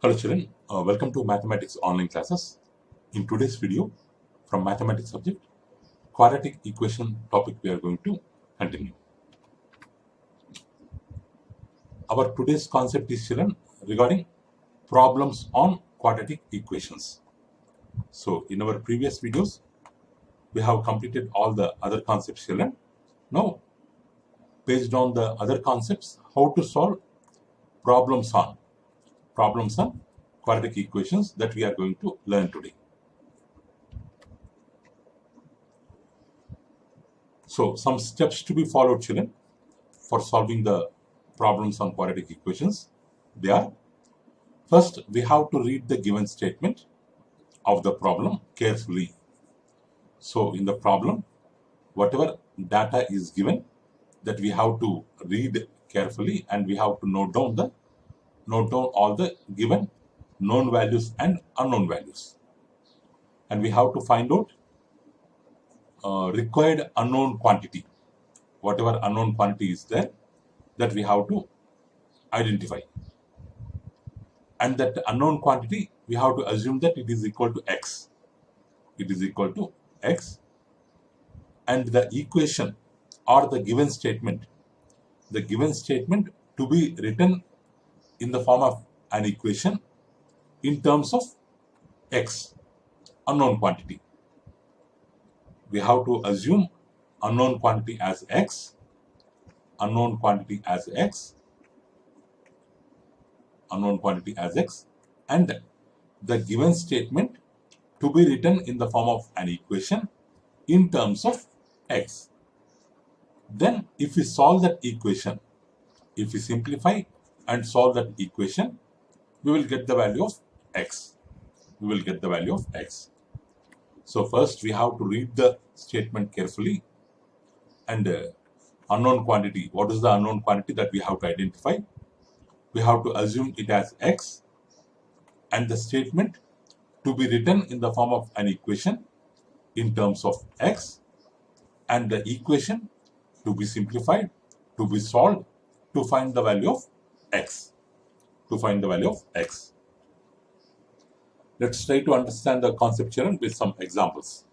Hello children, welcome to mathematics online classes. In today's video from mathematics subject, quadratic equation topic we are going to continue. Our today's concept is children regarding problems on quadratic equations. So in our previous videos, we have completed all the other concepts children. Now, based on the other concepts, how to solve problems on quadratic equations that we are going to learn today. So some steps to be followed children for solving the problems on quadratic equations. They are, first we have to read the given statement of the problem carefully. So in the problem, whatever data is given, that we have to read carefully and we have to note down all the given known values and unknown values. And we have to find out required unknown quantity. Whatever unknown quantity is there, that we have to identify. And that unknown quantity, we have to assume that it is equal to x. It is equal to x. And the equation or the given statement to be written in the form of an equation in terms of x, unknown quantity. We have to assume unknown quantity as x, and the given statement to be written in the form of an equation in terms of x. Then if we solve that equation, if we simplify and solve that equation, we will get the value of x. So first we have to read the statement carefully, and unknown quantity, what is the unknown quantity that we have to identify? We have to assume it as x, and the statement to be written in the form of an equation in terms of x, and the equation to be simplified, to be solved, to find the value of x. Let's try to understand the concept children with some examples.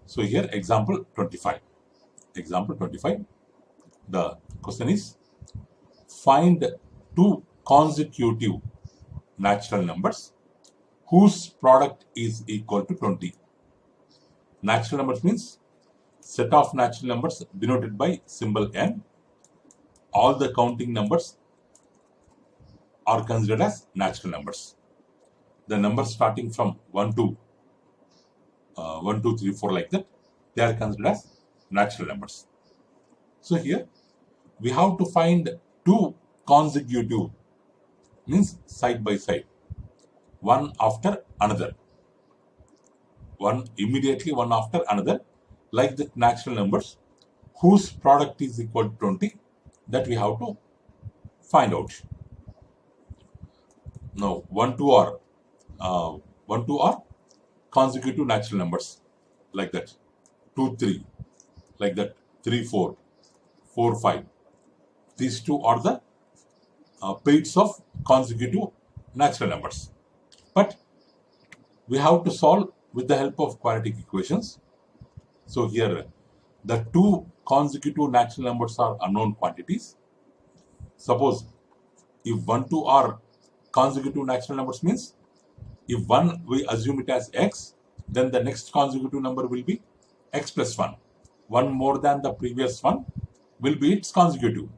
So here example 25. The question is, find two consecutive natural numbers whose product is equal to 20. Natural numbers means set of natural numbers denoted by symbol n. All the counting numbers are considered as natural numbers. The numbers starting from 1 to 1, 2, 3, 4 like that, they are considered as natural numbers. So here we have to find two consecutive, means side by side, one after another, one after another, like the natural numbers whose product is equal to 20, that we have to find out. Now 1, 2 are consecutive natural numbers, like that, 2, 3, like that, 3, 4, 4, 5. These two are the pairs of consecutive natural numbers. But we have to solve with the help of quadratic equations. So here the two consecutive natural numbers are unknown quantities. Suppose if 1, 2 are consecutive natural numbers, means if 1 we assume it as x, then the next consecutive number will be x plus 1. One more than the previous one will be its consecutive.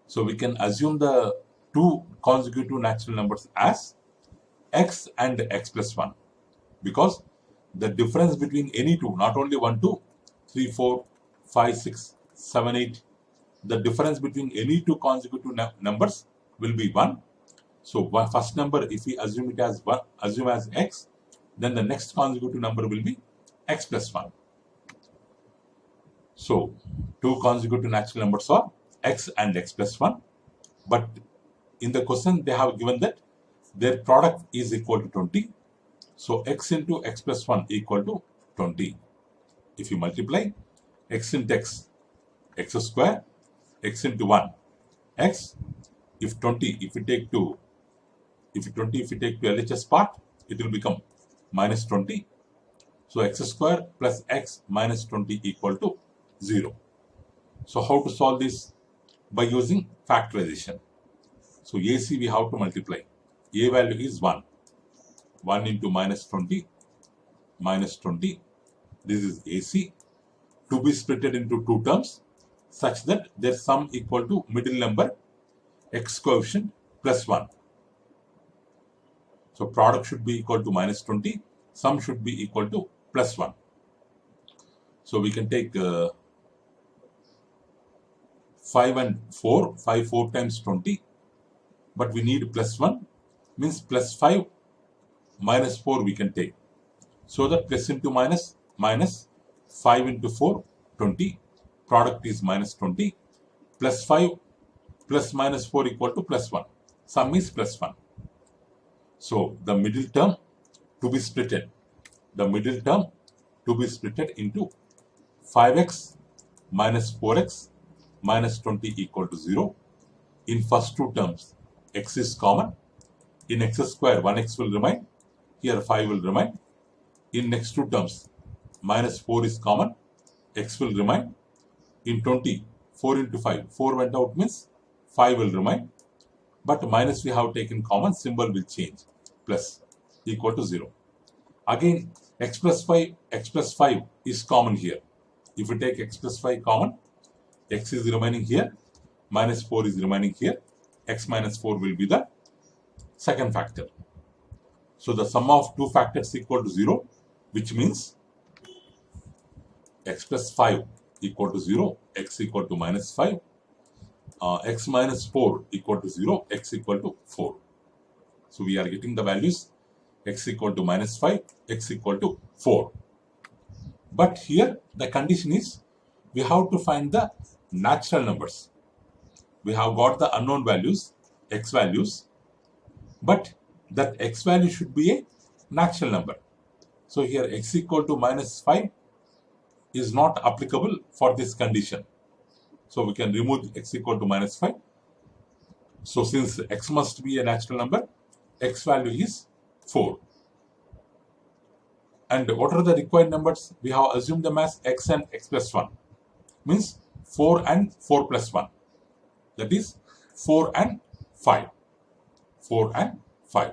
So we can assume the two consecutive natural numbers as x and x plus 1, because the difference between any two, not only 1, 2, 3, 4, 5, 6, 7, 8, the difference between any two consecutive numbers will be 1. So first number, if we assume it as 1, assume as x, then the next consecutive number will be x plus 1. So two consecutive natural numbers are x and x plus 1, but in the question they have given that their product is equal to 20. So x into x plus 1 equal to 20. If you multiply x into x, x square, x into 1, x, if 20, if we take to LHS part, it will become minus 20. So x square plus x minus 20 equal to 0. So how to solve this? By using factorization. So AC we have to multiply. A value is 1. 1 into minus 20, minus 20. This is AC. To be splitted into two terms such that their sum equal to middle number x coefficient plus 1. So product should be equal to minus 20. Sum should be equal to plus 1. So we can take 5 and 4. 5 4 times 20. But we need plus 1. Means plus 5 minus 4 we can take. So that plus into minus, minus 5 into 4, 20. Product is minus 20. Plus 5 plus minus 4 equal to plus 1. Sum is plus 1. So the middle term to be splitted. The middle term to be splitted into 5x minus 4x minus 20 equal to 0. In first two terms, x is common. In x square, 1x will remain. Here 5 will remain. In next two terms, minus 4 is common. X will remain. In 20, 4 into 5, 4 went out means 5 will remain. But minus we have taken common, symbol will change. Plus equal to 0. Again, x plus 5 is common here. If we take x plus 5 common, x is remaining here, minus 4 is remaining here. X minus 4 will be the second factor. So the sum of two factors equal to 0, which means x plus 5 equal to 0, x equal to minus 5, x minus 4 equal to 0, x equal to 4. So we are getting the values x equal to minus 5, x equal to 4. But here the condition is we have to find the natural numbers. We have got the unknown values, x values, but that x value should be a natural number. So here x equal to minus 5 is not applicable for this condition. So we can remove x equal to minus 5. So since x must be a natural number, x value is 4. And what are the required numbers? We have assumed them as x and x plus 1. Means 4 and 4 plus 1. That is 4 and 5. 4 and 5.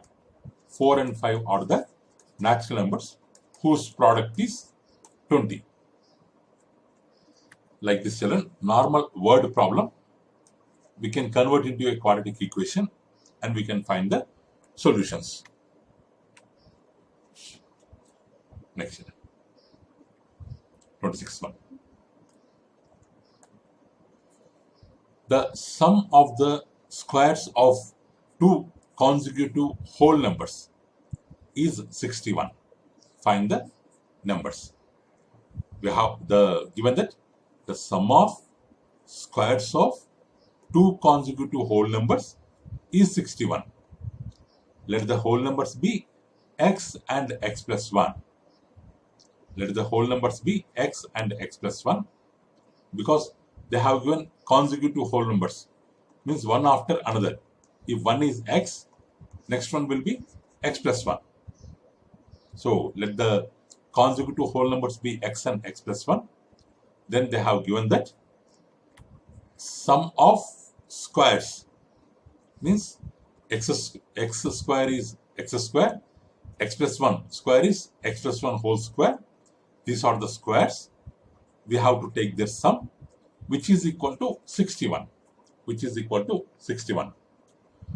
4 and 5 are the natural numbers whose product is 20. Like this, children, normal word problem, we can convert into a quadratic equation and we can find the solutions. Next, 26th one. The sum of the squares of two consecutive whole numbers is 61. Find the numbers. We have given that the sum of squares of two consecutive whole numbers is 61. Let the whole numbers be x and x plus 1. Let the whole numbers be x and x plus 1 because they have given consecutive whole numbers. Means one after another. If one is x, next one will be x plus 1. So let the consecutive whole numbers be x and x plus 1. Then they have given that sum of squares means x square is x square, x plus 1 square is x plus 1 whole square. These are the squares. We have to take their sum, which is equal to 61. Which is equal to 61.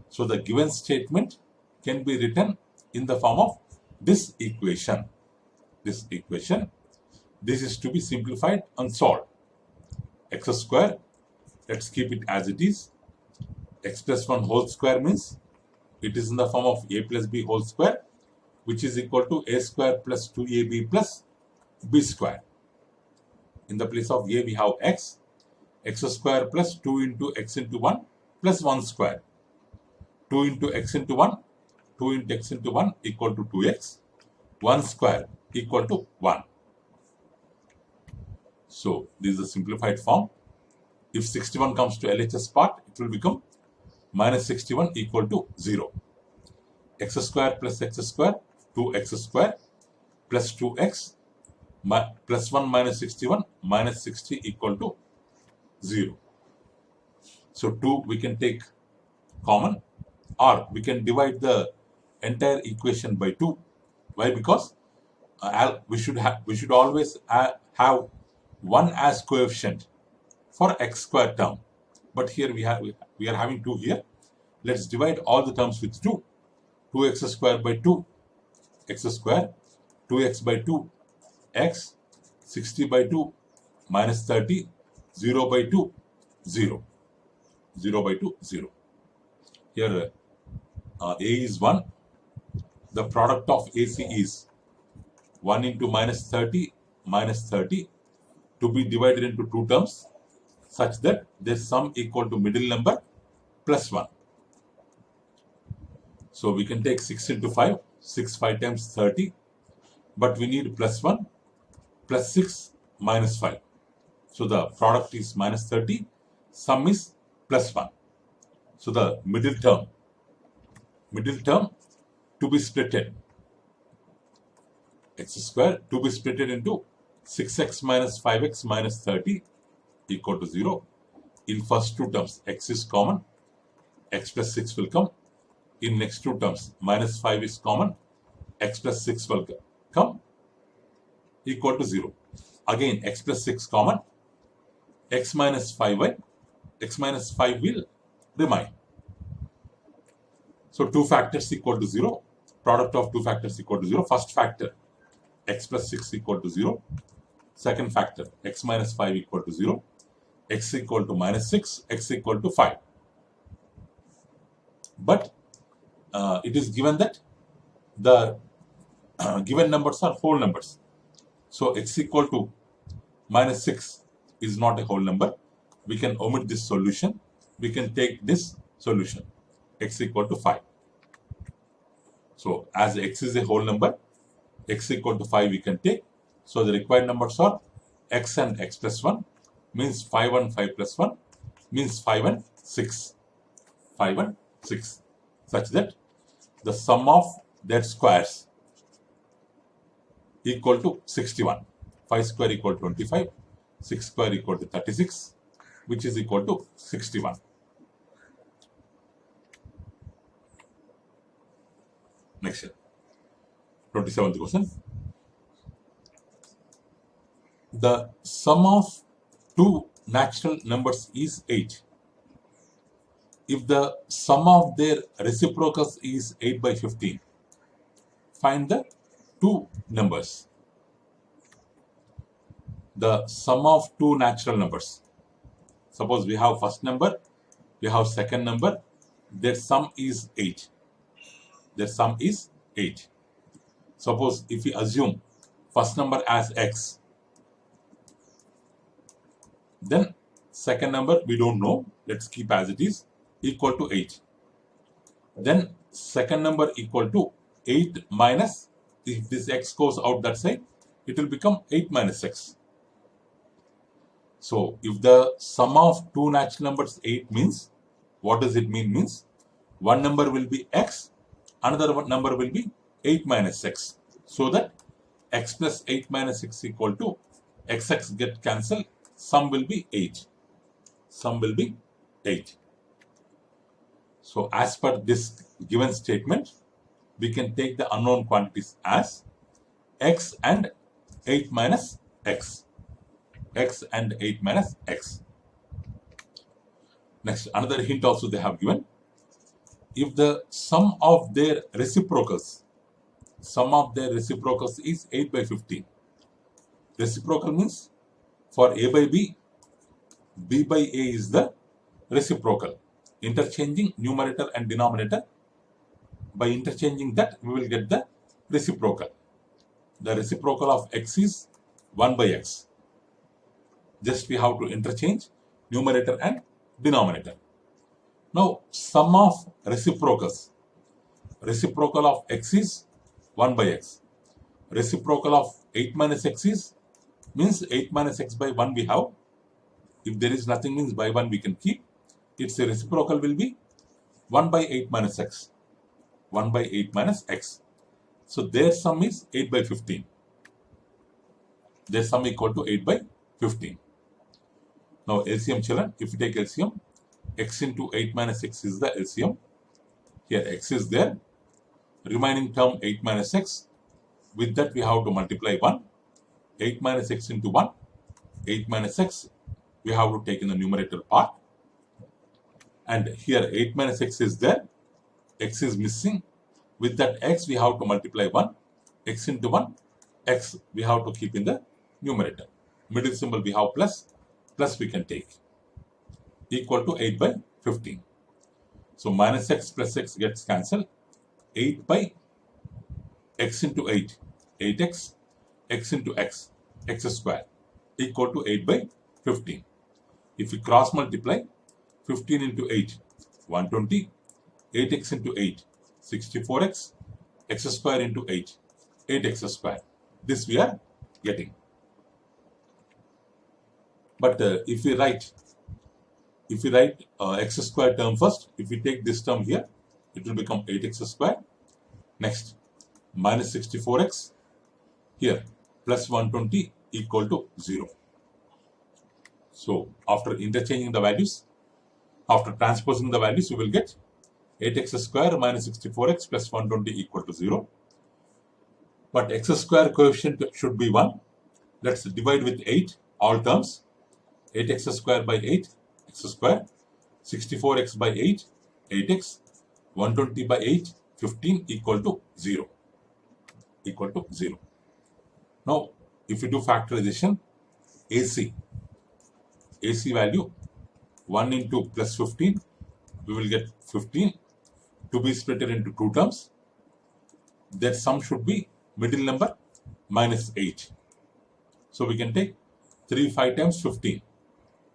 So the given statement can be written in the form of this equation. This equation. This is to be simplified and solved. X square, let's keep it as it is. X plus 1 whole square means it is in the form of a plus b whole square, which is equal to a square plus 2ab plus b square. In the place of a we have x square plus 2 into x into 1 plus 1 square. 2 into x into 1, 2 into x into 1 equal to 2x. 1 square equal to 1. So this is a simplified form. If 61 comes to LHS part, it will become minus 61 equal to 0. X square plus x square, 2x square plus 2x plus 1 minus 61 minus 60 equal to 0. So 2 we can take common, or we can divide the entire equation by 2. Why? Because we should always have 1 as coefficient for x square term. But here we are having 2 here. Let's divide all the terms with 2. 2x square by 2, x square, 2x by 2, x, 60 by 2, minus 30, 0 by 2, 0. 0 by 2, 0. Here a is 1. The product of AC is 1 into minus 30 to be divided into 2 terms such that their sum equal to middle number plus 1. So we can take 6 into 5, 6 5 times 30, but we need plus 1 plus 6 minus 5. So the product is minus 30, sum is plus 1. So the middle term to be splitted, x square to be splitted into 6x minus 5x minus 30 equal to 0. In first 2 terms, x is common, x plus 6 will come. In next 2 terms, minus 5 is common, x plus 6 will come, equal to 0. Again, x plus 6 common, x minus 5y, x minus 5 will remain. So 2 factors equal to 0, product of 2 factors equal to 0. First factor, x plus 6 equal to 0. Second factor, x minus 5 equal to 0, x equal to minus 6, x equal to 5. But it is given that the given numbers are whole numbers. So x equal to minus 6 is not a whole number. We can omit this solution. We can take this solution, x equal to 5. So as x is a whole number, x equal to 5 we can take. So the required numbers are x and x plus 1 means 5 and 5 plus 1 means 5 and 6. 5 and 6, such that the sum of their squares equal to 61. 5 square equal to 25, 6 square equal to 36, which is equal to 61. Next year, 27th question. The sum of 2 natural numbers is 8. If the sum of their reciprocals is 8 by 15, find the 2 numbers. The sum of 2 natural numbers. Suppose we have first number, we have second number, their sum is 8. Their sum is 8. Suppose if we assume first number as x, then second number we don't know, let's keep as it is, equal to 8. Then second number equal to 8 minus, if this x goes out that side, it will become 8 minus x. So if the sum of 2 natural numbers 8 means, what does it mean? Means one number will be x, another number will be 8 minus x. So that x plus 8 minus x equal to xx get cancelled, sum will be 8. Sum will be 8. So as per this given statement, we can take the unknown quantities as x and 8 minus x. X and 8 minus x. Next, another hint also they have given. If the sum of their reciprocals is 8 by 15. Reciprocal means for a by b, b by a is the reciprocal. Interchanging numerator and denominator. By interchanging that, we will get the reciprocal. The reciprocal of x is 1 by x. Just we have to interchange numerator and denominator. Now, sum of reciprocals. Reciprocal of x is 1 by x. Reciprocal of 8 minus x is, means 8 minus x by 1 we have. If there is nothing, means by 1 we can keep. Its reciprocal will be 1 by 8 minus x. 1 by 8 minus x. So their sum is 8 by 15. Their sum equal to 8 by 15. Now LCM children, if you take LCM, x into 8 minus x is the LCM. Here x is there. Remaining term 8 minus x. With that we have to multiply 1. 8 minus x into 1. 8 minus x we have to take in the numerator part. And here 8 minus x is there. X is missing. With that x we have to multiply 1. X into 1. X we have to keep in the numerator. Middle symbol we have plus. Plus we can take. Equal to 8 by 15. So minus x plus x gets cancelled. 8 by x into 8. 8x. X into x. X square. Equal to 8 by 15. If we cross multiply, 15 into 8, 120. 8x into 8, 64x. X square into 8, 8x square. This we are getting. But if we write x square term first, if we take this term here, it will become 8x square. Next, minus 64x. Here, plus 120 equal to 0. So, after interchanging the values, after transposing the values, you will get 8x square minus 64x plus 120 equal to 0. But x square coefficient should be 1. Let's divide with 8, all terms. 8x square by 8, x square. 64x by 8, 8x. 120 by 8, 15 equal to 0. Equal to 0. Now, if you do factorization, AC value 1 into plus 15, we will get 15 to be split into two terms. That sum should be middle number minus 8. So we can take 3 5 times 15.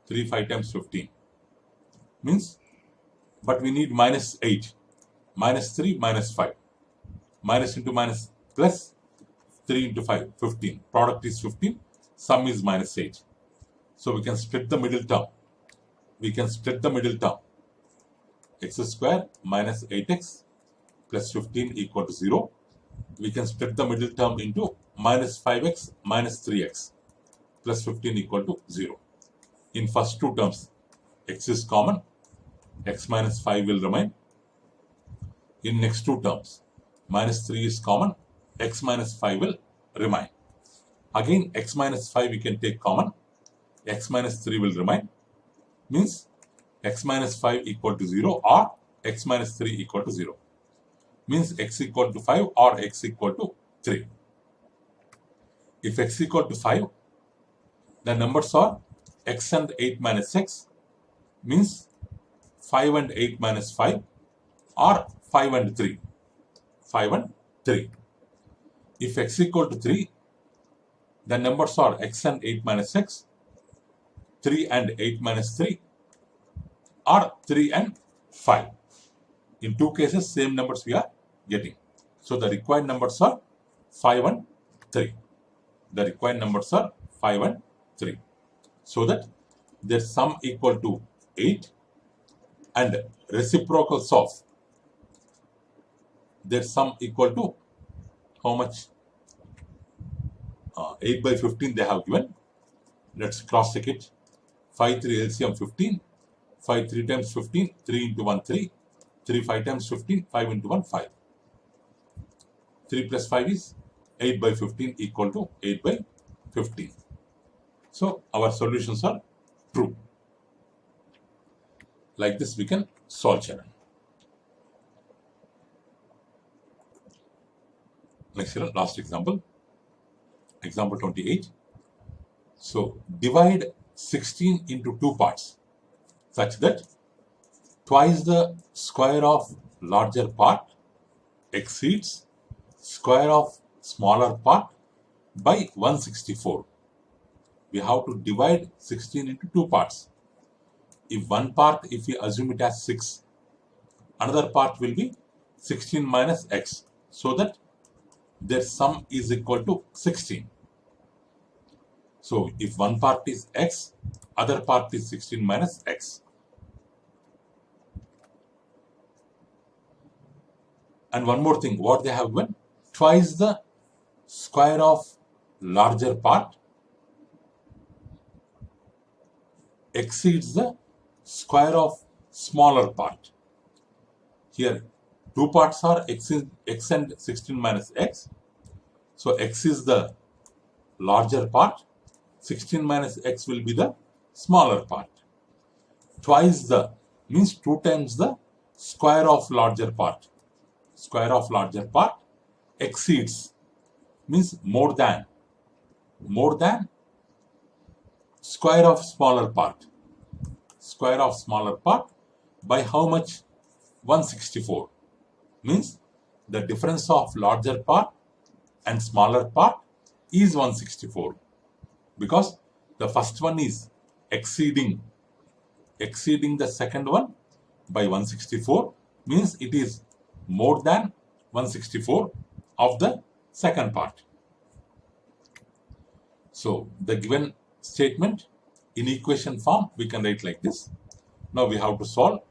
3 5 times 15 means, but we need minus 8. Minus 3 minus 5. Minus into minus plus 3 into 5, 15. Product is 15. Sum is minus 8. So we can split the middle term. We can split the middle term. X square minus 8x plus 15 equal to 0. We can split the middle term into minus 5x minus 3x plus 15 equal to 0. In first two terms, x is common. X minus 5 will remain. In next two terms, minus 3 is common. X minus 5 will remain. Again, x minus 5 we can take common. X minus 3 will remain. Means x minus 5 equal to 0 or x minus 3 equal to 0. Means x equal to 5 or x equal to 3. If x equal to 5, the numbers are x and 8 minus x, means 5 and 8 minus 5 or 5 and 3. 5 and 3. If x equal to 3, the numbers are x and 8 minus x, 3 and 8 minus 3 or 3 and 5. In two cases, same numbers we are getting. So the required numbers are 5 and 3. The required numbers are 5 and 3. So that their sum equal to 8 and reciprocals of their sum equal to how much? 8 by 15 they have given. Let's cross check it. 5 3 LCM 15. 5 3 times 15. 3 into 1 3. 3 5 times 15. 5 into 1 5. 3 plus 5 is 8 by 15 equal to 8 by 15. So our solutions are true. Like this we can solve children. Next children, last example. Example 28. So divide 16 into two parts such that twice the square of larger part exceeds square of smaller part by 164. We have to divide 16 into two parts. If one part, if we assume it as 6, another part will be 16 minus x, so that their sum is equal to 16. So if one part is x, other part is 16 minus x. And one more thing, what they have given, twice the square of larger part exceeds the square of smaller part. Here, two parts are x and 16 minus x. So, x is the larger part, 16 minus x will be the smaller part. Twice the means 2 times the square of larger part. Square of larger part exceeds means more than square of smaller part. Square of smaller part by how much? 164. Means the difference of larger part and smaller part is 164, because the first one is exceeding the second one by 164, means it is more than 164 of the second part. So the given statement in equation form we can write like this. Now we have to solve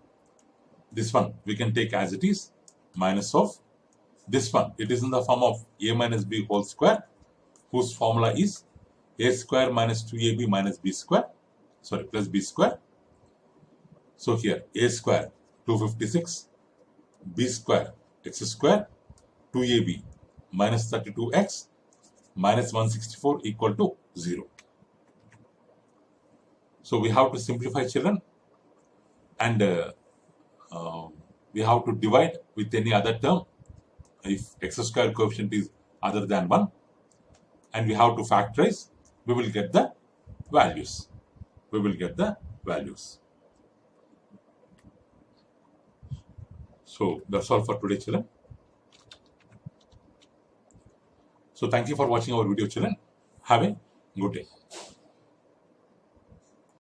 this one. We can take as it is, minus of this one. It is in the form of a minus b whole square, whose formula is a square minus 2ab minus b square, plus b square. So here a square 256, b square x square, 2ab minus 32x minus 164 equal to 0. So we have to simplify, children, and we have to divide with any other term if x square coefficient is other than 1, and we have to factorize. We will get the values. So that's all for today, children. So thank you for watching our video, children. Have a good day.